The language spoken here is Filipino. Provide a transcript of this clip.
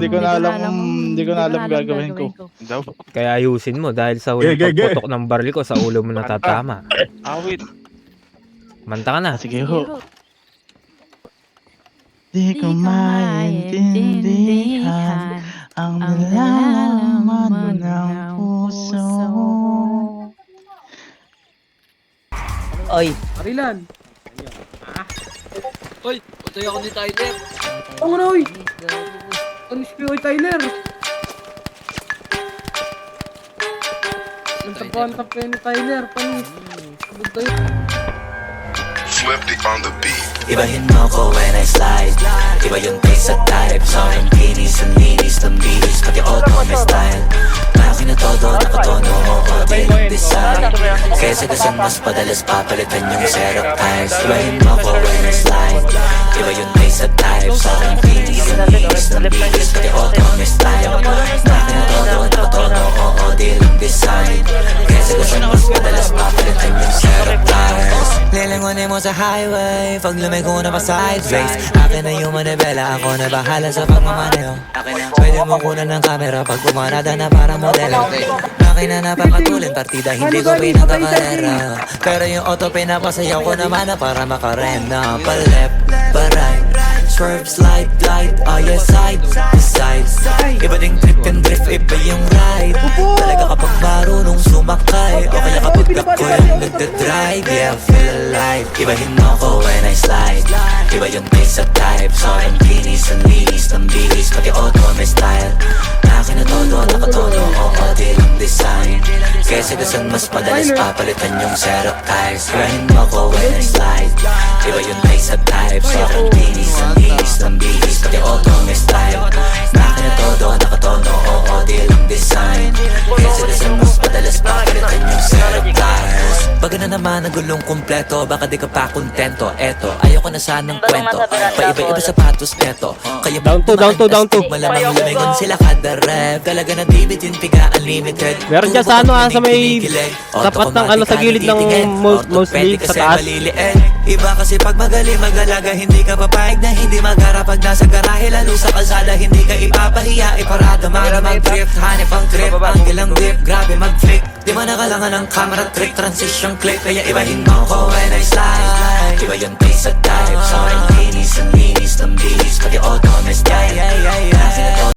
Hindi ko na alam gagawin ko. Daw. Kaya ayusin mo dahil sa huling pagputok ng baril ko sa ulo mo natatama. Awit. Manta ka na. Sige ho. Di ko maintindihan ang nilalaman ng puso. Oy, Arilan. Hoy, patay ako ni Tyler. Ang Roy! Anis ko yung Tyler. Nagtapantap kayo ni Tyler. Panis. Sabog tayo. Swifty on the beat. Ibahin mo ko when I slide. Iba yung taste at type. Sa aking kinis, ang linis ng bihis. Pati auto may style. Akin na todo, nakatono. Oo, di lang design. Kesa kasan mas padalas papalitan yung syrup tires. Ibahin mo ko when I slide. Iba yung taste at type. Sa aking kinis, ang linis ng bihis. Pati auto may style. Akin na todo, nakatono. Oo, di lang design. Kesa kasan mas padalas papalitan yung syrup tires. Lilingunin mo sa highway pag lumiko na pa sideways. Akin na yung manibela, ako na bahala sa pagmamaneho. Pwede mo kunan ng camera pag pumarada na para modelo. Akin na napakatulin, partida hindi ko pinagkakarera. Pero yung auto pinapasayaw ko naman na para makarena. Pa left, pa right, swerve, slide, glide. Oh yeah, side to side. Iba ding trip and drift, iba yung ride. Talaga kapag marunong sumakay, o kaya kapag ako yung nagdadrive. Yeah, feel alive. Ibahin mo ko when I slide. Iba yung taste at type. So ang kinis, ang linis ng bihis. Pati auto may style. Akin na todo, nakatono. Oo, di lang design. Kesa kasan mas madalas papalitan yung syrup tires. Ibahin mo ko when I slide. Iba yung taste at type. So ang kinis, ang linis ng bihis. Pati auto may style. Akin na todo, nakatono. Oo, di lang design. Kesa kasan mas madalas papalitan yung syrup tires. Baga na naman ang gulong kumpleto. Baka di ka pa kontento. Eto, ayoko na sanang kwento. Paiba-iba sapatos neto. Kaya Down to. malamang lumingon sila kada rep. Talaga na David yung piga unlimited. Meron dyan sa ano sa may tapat ng ano sa gilid ng mostly sa taas. Iba kasi pag magaling magalaga, hindi ka papayag na hindi magharap pag nasa garahe. Lalo sa kalsada, hindi ka ipapahiya. Iparada, mara mag-drift, hanip ang trip, angle ang dip, grabe mag-flick. Di mo nakalangan ng camera trick, transition click. Kaya ibahin mo ko when I slide. Iba yung taste at type. Sa aking kinis, ang linis ng bihis. Pati auto may style.